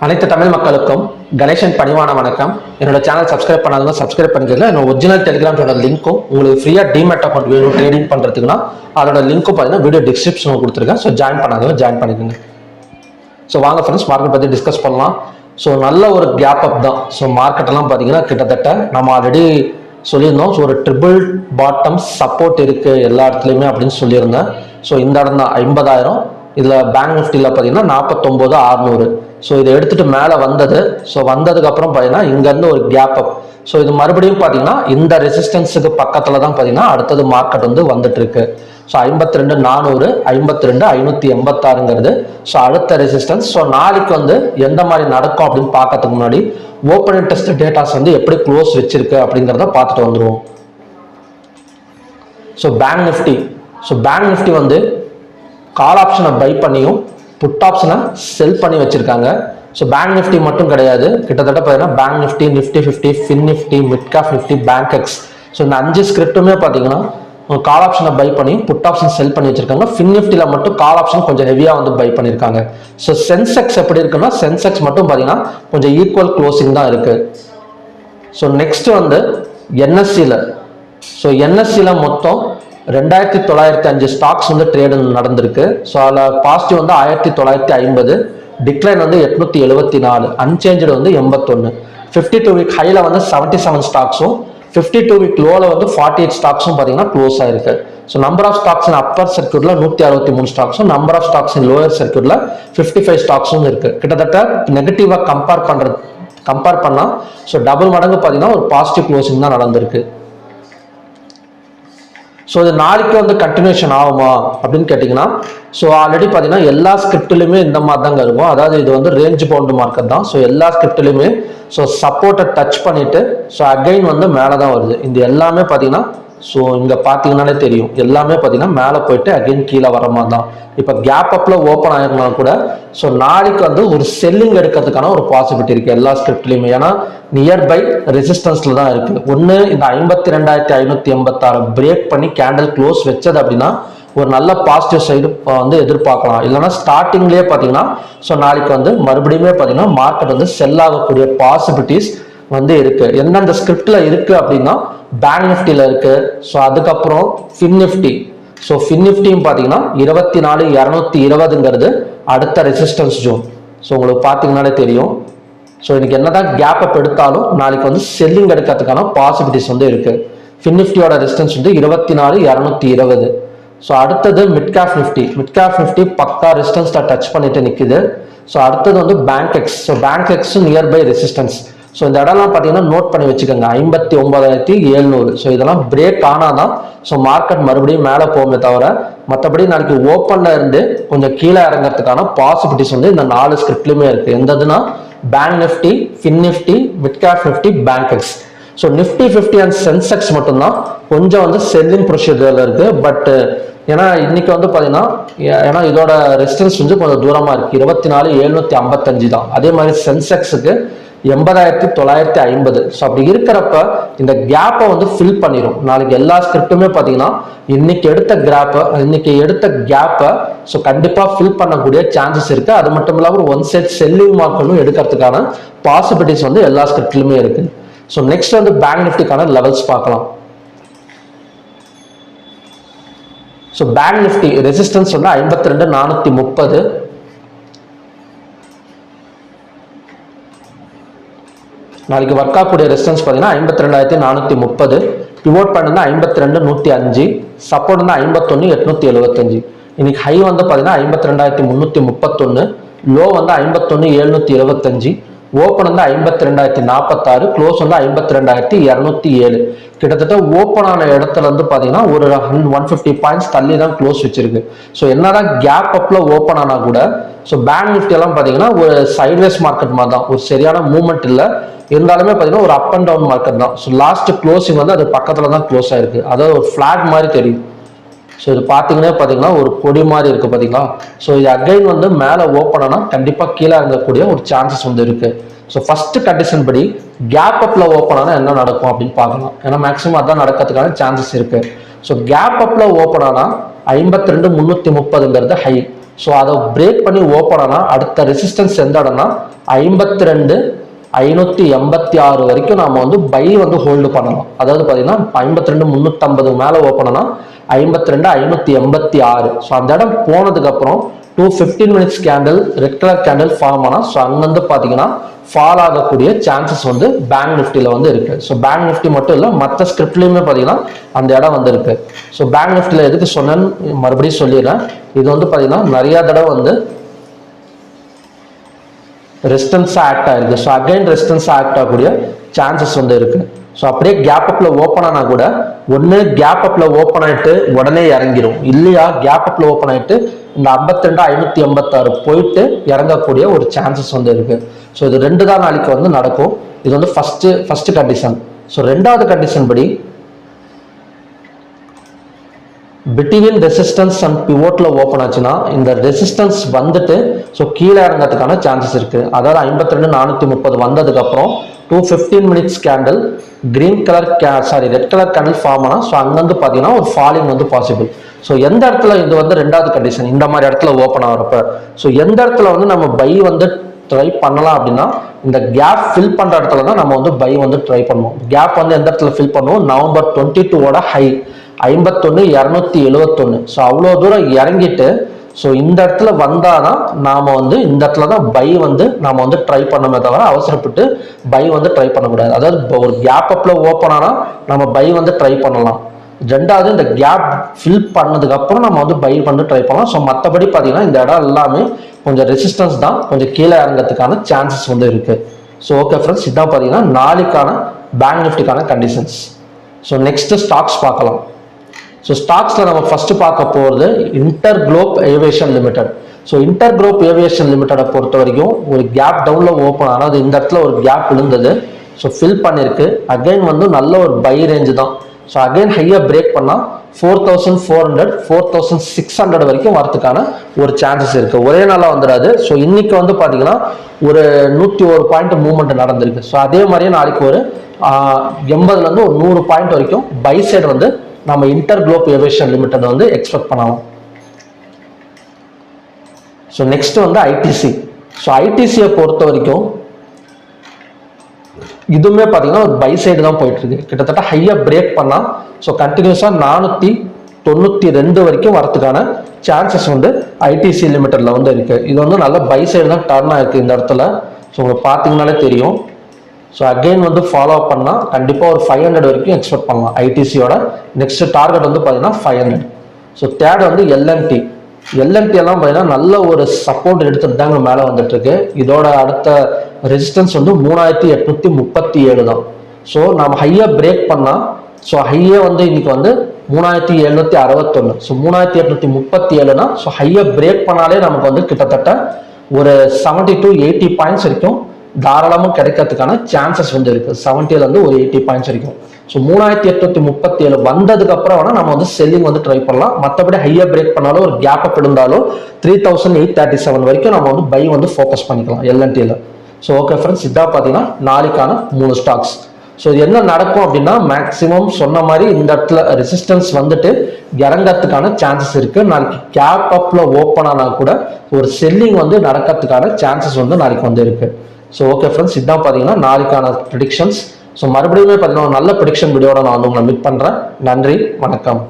அனைத்து தமிழ் மக்களுக்கும் கணேசன் பணிவான வணக்கம். என்னோட சேனல் சப்ஸ்கிரைப் பண்ணாதவங்க சப்ஸ்கிரைப் பண்ணிக்கல. என்னோட ஒரிஜினல் டெலிகிராமோட லிங்க்கும் உங்களுக்கு ஃப்ரீயா டிமேட் அக்கௌண்ட் வேணும் ட்ரேடிங் பண்றதுக்குன்னா அதோட லிங்க்கும் பார்த்தீங்கன்னா வீடியோ டிஸ்கிரிப்ஷன் கொடுத்துருக்கேன். ஸோ ஜாயின் பண்ணாதவங்க ஜாயின் பண்ணிக்கோங்க. ஸோ வாங்க ஃப்ரெண்ட்ஸ், மார்க்கெட் பற்றி டிஸ்கஸ் பண்ணலாம். ஸோ நல்ல ஒரு கேப் அப் தான். ஸோ மார்க்கெட்டெல்லாம் பார்த்தீங்கன்னா கிட்டத்தட்ட நம்ம ஆல்ரெடி சொல்லியிருந்தோம். ஸோ ஒரு ட்ரிபிள் பாட்டம் சப்போர்ட் இருக்கு எல்லா இடத்துலையுமே அப்படின்னு சொல்லியிருந்தேன். ஸோ இந்த இடம் தான் 50,000. இதில் பேங்க் நிஃப்டியில் பார்த்தீங்கன்னா 49,600. ஸோ இதை எடுத்துட்டு மேலே வந்தது. ஸோ வந்ததுக்கு அப்புறம் பார்த்தீங்கன்னா இங்கேருந்து ஒரு கேப் அப். ஸோ இது மறுபடியும் பார்த்தீங்கன்னா இந்த ரெசிஸ்டன்ஸுக்கு பக்கத்தில் தான் பார்த்தீங்கன்னா அடுத்தது மார்க்கெட் வந்து வந்துட்டு இருக்கு. ஸோ 52,400, 52,586ங்கிறது ஸோ அடுத்த ரெசிஸ்டன்ஸ். ஸோ நாளைக்கு வந்து எந்த மாதிரி நடக்கும் அப்படின்னு பார்க்கறதுக்கு முன்னாடி ஓப்பனிங் டெஸ்ட் டேட்டாஸ் வந்து எப்படி க்ளோஸ் வச்சிருக்கு அப்படிங்கிறத பார்த்துட்டு வந்துடுவோம். ஸோ பேங்க் நிஃப்டி வந்து கால் ஆப்ஷனை பை பண்ணியும் புட் ஆப்ஷனை செல் பண்ணி வச்சிருக்காங்க. ஸோ பேங்க் நிஃப்டி மட்டும் கிடையாது, கிட்டத்தட்ட பார்த்தீங்கன்னா bank Nifty, Nifty 50, fin Nifty, mid cap Nifty, bank ex. So இந்த 5 ஸ்கிரிப்டுமே பார்த்தீங்கன்னா கால் ஆப்ஷனை பை பண்ணி புட் ஆப்ஷன் செல் பண்ணி வச்சிருக்காங்க. ஃபின் நிஃப்டியில் மட்டும் கால் ஆப்ஷன் கொஞ்சம் ஹெவியாக வந்து பை பண்ணியிருக்காங்க. ஸோ சென்செக்ஸ் எப்படி இருக்குன்னா, சென்செக்ஸ் மட்டும் பார்த்தீங்கன்னா கொஞ்சம் ஈக்குவல் க்ளோசிங் தான் இருக்கு. ஸோ நெக்ஸ்ட் வந்து என்எஸ்சியில். ஸோ என்எஸ்சியில் மொத்தம் 2,905 ஸ்டாக்ஸ் வந்து ட்ரேடு நடந்திருக்கு. ஸோ அதில் பாசிட்டிவ் வந்து 1,950, டிக்ளைன் வந்து 874, அன்சேஞ்சு வந்து 81. 52 வீக் ஹையில் வந்து 77 ஸ்டாக்ஸும் 52 வீக் லோவில் வந்து 48 ஸ்டாக்ஸும் பார்த்தீங்கன்னா க்ளோஸ் ஆயிருக்கு. So number of stocks in upper சர்க்யூட்ல 163 ஸ்டாக்ஸும், number of stocks in lower சர்க்யூட்ல 55 ஸ்டாக்ஸும் இருக்கு. கிட்டத்தட்ட நெகட்டிவாக கம்பேர் பண்ணால் ஸோ டபுள் மடங்கு பார்த்தீங்கன்னா ஒரு பாசிட்டிவ் க்ளோசிங் தான் நடந்திருக்கு. ஸோ இது நாளைக்கு வந்து கண்டினியூஷன் ஆகுமா அப்படின்னு கேட்டிங்கன்னா, ஸோ ஆல்ரெடி பார்த்தீங்கன்னா எல்லா ஸ்கிரிப்ட்லையுமே இந்த மாதிரி தாங்க இருக்கும். அதாவது இது வந்து ரேஞ்ச் பவுண்டு மார்க்கெட் தான். ஸோ எல்லா ஸ்கிரிப்ட்லையுமே ஸோ சப்போர்ட்டை டச் பண்ணிட்டு ஸோ அகைன் வந்து மேலே தான் வருது. இந்த எல்லாமே பார்த்தீங்கன்னா ஸோ இங்கே பார்த்தீங்கன்னாலே தெரியும், எல்லாமே பார்த்தீங்கன்னா மேலே போயிட்டு அகைன் கீழே வர மாதிரி தான். இப்போ கேப் அப்பில் ஓப்பன் ஆயிருந்தா கூட ஸோ நாளைக்கு வந்து ஒரு செல்லிங் எடுக்கிறதுக்கான ஒரு பாசிபிலிட்டி இருக்குது எல்லா ஸ்கிரிப்ட்லையுமே. ஏன்னா நியர்பை ரெசிஸ்டன்ஸில் தான் இருக்குது. ஒன்று இந்த 52,586 பிரேக் பண்ணி கேண்டில் க்ளோஸ் வச்சது அப்படின்னா ஒரு நல்ல பாசிட்டிவ் சைடு வந்து எதிர்பார்க்கலாம். இல்லைன்னா ஸ்டார்டிங்லேயே பார்த்தீங்கன்னா ஸோ நாளைக்கு வந்து மறுபடியுமே பார்த்தீங்கன்னா மார்க்கெட் வந்து செல் ஆகக்கூடிய பாசிபிலிட்டிஸ் வந்து இருக்கு. எந்தெந்த ஸ்கிரிப்ட்ல இருக்கு அப்படின்னா பேங்க் நிஃப்டியில் இருக்கு. ஸோ அதுக்கப்புறம் ஃபின் நிஃப்டி. ஸோ ஃபின் நிஃப்டியும் பார்த்தீங்கன்னா 24,220ங்கிறது அடுத்த ரெசிஸ்டன்ஸ் ஜோன். ஸோ உங்களுக்கு பார்த்தீங்கன்னாலே தெரியும். ஸோ இன்னைக்கு என்னதான் கேப் அப் எடுத்தாலும் நாளைக்கு வந்து செல்லிங் எடுக்கிறதுக்கான பாசிபிலிட்டிஸ் வந்து இருக்கு. ஃபின் நிஃப்டியோட ரெசிஸ்டன்ஸ் வந்து 24,220. ஸோ அடுத்தது மிட் கேப் நிஃப்டி பக்கா ரெசிஸ்டன்ஸ்ல டச் பண்ணிட்டு நிற்குது. ஸோ அடுத்தது வந்து bank ex. So bank X nearby resistance. So இந்த இடம்லாம் பார்த்தீங்கன்னா நோட் பண்ணி வச்சுக்கோங்க, 59,700. ஸோ இதெல்லாம் பிரேக் ஆனாதான் ஸோ மார்க்கெட் மறுபடியும் மேலே போகுமே தவிர மற்றபடி நாளைக்கு ஓப்பன்ல இருந்து கொஞ்சம் கீழே இறங்கிறதுக்கான பாசிபிலிட்டிஸ் வந்து இந்த 4 ஸ்கிரிப்ட்லையுமே இருக்கு. எந்ததுன்னா bank Nifty, fin Nifty, mid cap Nifty, bank ex. So Nifty 50 and Sensex மட்டும்தான் கொஞ்சம் வந்து செல்லிங் ப்ரொசீஜர்ல இருக்கு. பட் ஏன்னா இன்னைக்கு வந்து பார்த்தீங்கன்னா ஏன்னா இதோட ரெசிஸ்டன்ஸ் வந்து கொஞ்சம் தூரமா இருக்கு, 24,755 தான். அதே மாதிரி சென்செக்ஸுக்கு 80,950. ஸோ அப்படி இருக்கிறப்ப இந்த கேப்பை வந்து ஃபில் பண்ணிடும். நாளைக்கு எல்லா ஸ்கிரிப்டுமே பார்த்தீங்கன்னா இன்னைக்கு எடுத்த கேப்பை ஸோ கண்டிப்பாக ஃபில் பண்ணக்கூடிய சான்சஸ் இருக்கு. அது மட்டும் இல்லாமல் ஒரு ஒன் சைட் செல்லிங் மார்க்கெட்டும் எடுக்கிறதுக்கான பாசிபிலிட்டிஸ் வந்து எல்லா ஸ்கிரிப்ட்லையுமே இருக்கு. ஸோ நெக்ஸ்ட் வந்து பேங்க் நிஃப்டிக்கான லெவல்ஸ் பார்க்கலாம். ஸோ பேங்க் நிஃப்டி ரெசிஸ்டன்ஸ் வந்து 52,430. நாளைக்கு ஒர்க் ஆகக்கூடிய ரெசிஸ்டன்ஸ் பார்த்தீங்கன்னா 52,430. பிவோட் பண்ணா 52,105. சப்போர்ட் வந்து 51,875. இன்னைக்கு ஹை வந்து பார்த்தீங்கன்னா 52,331. லோ வந்து 51,725. ஓப்பன் வந்து 52,046. க்ளோஸ் வந்து 52,207. கிட்டத்தட்ட ஓப்பன் ஆன இடத்துல வந்து பார்த்தீங்கன்னா ஒரு 150 பாயிண்ட்ஸ் தள்ளி தான் க்ளோஸ் வச்சிருக்கு. ஸோ என்னதான் கேப் அப்ல ஓப்பன் ஆனா கூட ஸோ பேங்க் நிஃப்டி எல்லாம் பார்த்தீங்கன்னா ஒரு சைட்வேஸ் மார்க்கெட் மாதிரி தான், ஒரு சரியான மூவ்மெண்ட் இல்லை. இருந்தாலுமே பார்த்தீங்கன்னா ஒரு அப் அண்ட் டவுன் மார்க்கெட் தான். ஸோ லாஸ்ட் க்ளோசிங் வந்து அது பக்கத்தில் தான் க்ளோஸ் ஆயிருக்கு. அதாவது ஒரு ஃபிளாட் மாதிரி தெரியும். ஸோ இது பார்த்தீங்கன்னா ஒரு கொடி மாதிரி இருக்கு பார்த்தீங்களா. ஸோ இது அகைன் வந்து மேலே ஓப்பன் ஆனால் கண்டிப்பாக கீழே இறங்கக்கூடிய ஒரு சான்சஸ் வந்து இருக்கு. ஸோ ஃபர்ஸ்ட் கண்டிஷன் படி கேப் அப்ல ஓப்பன் ஆனால் என்ன நடக்கும் அப்படின்னு பார்க்கலாம். ஏன்னா மேக்ஸிமம் அதான் நடக்கிறதுக்கான சான்சஸ் இருக்கு. ஸோ கேப் அப்ல ஓப்பன் ஆனால் 52,330ங்கிறது ஹை. ஸோ அதை பிரேக் பண்ணி ஓப்பன் ஆனால் அடுத்த ரெசிஸ்டன்ஸ் எந்த இடம்னா 52,586 வரைக்கும் நம்ம வந்து பை வந்து ஹோல்டு பண்ணலாம். அதாவது பார்த்தீங்கன்னா 52,350 மேலே ஓப்பன் ஆனால் 52,586. ஸோ அந்த இடம் போனதுக்கப்புறம் 15 minutes candle red colour candle form ஆனால் ஸோ அங்கேருந்து பார்த்தீங்கன்னா ஃபால் ஆகக்கூடிய சான்சஸ் வந்து பேங்க் நிஃப்டியில் வந்து இருக்கு. ஸோ பேங்க் நிஃப்டி மட்டும் இல்லை, மற்ற ஸ்கிரிப்ட்லையுமே பார்த்தீங்கன்னா அந்த இடம் வந்து இருக்கு. ஸோ பேங்க் நிஃப்டியில் எதுக்கு சொன்னேன்னு மறுபடியும் சொல்லிடுறேன். இது வந்து பார்த்தீங்கன்னா நிறைய தடவை வந்து ரெசிஸ்டன்ஸாக ஆக்ட் ஆயிருக்கு. ஸோ அகைன் ரெசிஸ்டன்ஸாக ஆக்ட் ஆகக்கூடிய சான்சஸ் வந்து இருக்கு. ஸோ அப்படியே கேப் அப்ல ஓப்பன் ஆனால் கூட ஒன்று கேப் அப்ல ஓப்பன் ஆயிட்டு உடனே இறங்கிரும், இல்லையா கேப் அப்ல ஓப்பன் ஆயிட்டு இந்த 52,586 போயிட்டு இறங்கக்கூடிய ஒரு சான்சஸ் வந்து இருக்கு. ஸோ இது 2 தான் நாளைக்கு வந்து நடக்கும். இது வந்து ஃபர்ஸ்ட் கண்டிஷன். ஸோ 2வது கண்டிஷன் படி பிட்வீன் ரெசிஸ்டன்ஸ் அண்ட் பிவோட்ல ஓப்பன் ஆச்சுன்னா இந்த ரெசிஸ்டன்ஸ் வந்துட்டு ஸோ கீழே இறங்கிறதுக்கான சான்சஸ் இருக்கு. அதாவது 52,430 வந்ததுக்கு அப்புறம் 15 minutes candle green colour red colour candle form ஆனால் ஸோ அங்கேருந்து பார்த்தீங்கன்னா ஒரு ஃபாலிங் வந்து பாசிபிள். ஸோ எந்த இடத்துல இது வந்து 2வது கண்டிஷன் இந்த மாதிரி இடத்துல ஓப்பன் ஆகிறப்ப ஸோ எந்த இடத்துல வந்து நம்ம பை வந்து ட்ரை பண்ணலாம் அப்படின்னா இந்த கேப் ஃபில் பண்ணுற இடத்துல தான் நம்ம வந்து பை வந்து ட்ரை பண்ணுவோம். கேப் வந்து எந்த இடத்துல ஃபில் பண்ணுவோம், நவம்பர் 22ஓட ஹை 51,271. ஸோ அவ்வளோ தூரம் இறங்கிட்டு ஸோ இந்த இடத்துல வந்தாதான் நாம வந்து இந்த இடத்துல தான் பை வந்து நாம வந்து ட்ரை பண்ணணுமே தவிர அவசரப்பட்டு பை வந்து ட்ரை பண்ணக்கூடாது. அதாவது ஒரு கேப் அப்ல ஓப்பன் ஆனால் நம்ம பை வந்து ட்ரை பண்ணலாம். 2வது இந்த கேப் ஃபில் பண்ணதுக்கு அப்புறம் நம்ம வந்து பை வந்து ட்ரை பண்ணலாம். ஸோ மற்றபடி பார்த்தீங்கன்னா இந்த இடம் எல்லாமே கொஞ்சம் ரெசிஸ்டன்ஸ் தான், கொஞ்சம் கீழே இறங்கிறதுக்கான சான்சஸ் வந்து இருக்கு. ஸோ ஓகே ஃப்ரெண்ட்ஸ், இதான் பார்த்தீங்கன்னா நாளைக்கான பேங்க் நிஃப்டிக்கான கண்டிஷன்ஸ். ஸோ நெக்ஸ்ட் ஸ்டாக்ஸ் பார்க்கலாம். ஸோ ஸ்டாக்ஸில் நம்ம ஃபர்ஸ்ட் பார்க்க போகிறது InterGlobe aviation limited. So InterGlobe aviation லிமிடெடை பொறுத்த வரைக்கும் ஒரு கேப் டவுனில் ஓப்பன் ஆனால் அது இந்த இடத்துல ஒரு கேப் விழுந்தது. ஸோ ஃபில் பண்ணியிருக்கு. அகைன் வந்து நல்ல ஒரு பை ரேஞ்சு தான். ஸோ அகைன் ஹையாக பிரேக் பண்ணால் 4,400 4,600 வரைக்கும் வரதுக்கான ஒரு சான்சஸ் இருக்குது. ஒரே நாளாக வந்துடாது. ஸோ இன்னைக்கு வந்து பார்த்தீங்கன்னா ஒரு 101 பாயிண்ட் மூவ்மெண்ட் நடந்திருக்கு. ஸோ அதே மாதிரியே நாளைக்கு ஒரு 80லேருந்து ஒரு 100 பாயிண்ட் வரைக்கும் பை சைடு வந்து நம்ம இன்டர்குளோப் ஏவியேஷன் லிமிடெட் வந்து எக்ஸ்பெக்ட் பண்ணலாம். ஸோ நெக்ஸ்ட் வந்து ஐடிசி. ஸோ ஐடிசியை பொறுத்த வரைக்கும் இதுவுமே பார்த்தீங்கன்னா ஒரு பை சைடு தான் போயிட்டு இருக்கு. கிட்டத்தட்ட ஹையாக பிரேக் பண்ணா ஸோ கண்டினியூஸாக 492 வரைக்கும் வரதுக்கான சான்சஸ் வந்து ஐடிசி லிமிடெட்ல வந்து இருக்கு. இது வந்து நல்ல பை சைடு தான் டர்ன் ஆயிருக்கு இந்த இடத்துல. ஸோ உங்களுக்கு பார்த்தீங்கன்னாலே தெரியும். ஸோ அகெயின் வந்து ஃபாலோ பண்ணால் கண்டிப்பாக ஒரு 500 வரைக்கும் எக்ஸ்பெக்ட் பண்ணலாம். ஐடிசியோட நெக்ஸ்ட் டார்கெட் வந்து பார்த்தீங்கன்னா 500. ஸோ தேர்ட் வந்து எல்என்டி. எல்என்டி எல்லாம் பார்த்தீங்கன்னா நல்ல ஒரு சப்போர்ட் எடுத்துட்டு தாங்க மேலே வந்துட்டு இருக்கு. இதோட அடுத்த ரெசிஸ்டன்ஸ் வந்து 3,837 தான். ஸோ நம்ம ஹையாக பிரேக் பண்ணால் ஸோ ஹையே வந்து இன்னைக்கு வந்து 3,761. ஸோ 3,837னா ஸோ ஹையாக பிரேக் பண்ணாலே நமக்கு வந்து கிட்டத்தட்ட ஒரு 70 to 80 பாயிண்ட்ஸ் வரைக்கும் தாராளமாக கிடைக்கிறதுக்கான சான்சஸ் வந்து இருக்கு. 70லேருந்து ஒரு 80 பாயிண்ட்ஸ் வரைக்கும். ஸோ 3,837 வந்ததுக்கு அப்புறம் வேணா நம்ம வந்து செல்லிங் வந்து ட்ரை பண்ணலாம். மற்றபடி ஹையாக பிரேக் பண்ணாலும் ஒரு கேப் அப் இருந்தாலும் 3,837 வரைக்கும் நம்ம வந்து பை வந்து ஃபோக்கஸ் பண்ணிக்கலாம் எல்என்டியில். ஸோ ஓகே ஃப்ரெண்ட்ஸ், இதான் பார்த்தீங்கன்னா நாளைக்கான 3 ஸ்டாக்ஸ். ஸோ இது என்ன நடக்கும் அப்படின்னா மேக்ஸிமம் சொன்ன மாதிரி இந்த இடத்துல ரெசிஸ்டன்ஸ் வந்துட்டு இறங்கிறதுக்கான சான்சஸ் இருக்கு. நாளைக்கு கேப் அப்ல ஓப்பன் ஆனால் கூட ஒரு செல்லிங் வந்து நடக்கிறதுக்கான சான்சஸ் வந்து நாளைக்கு வந்து இருக்கு. ஸோ ஓகே ஃப்ரெண்ட்ஸ், இதான் பார்த்தீங்கன்னா நாளைக்கான ப்ரெடிக்ஷன்ஸ். ஸோ மறுபடியும் பார்த்தீங்கன்னா நல்ல ப்ரெடிக்ஷன் வீடியோட நான் வந்து உங்களை மீட் பண்ணுறேன். நன்றி, வணக்கம்.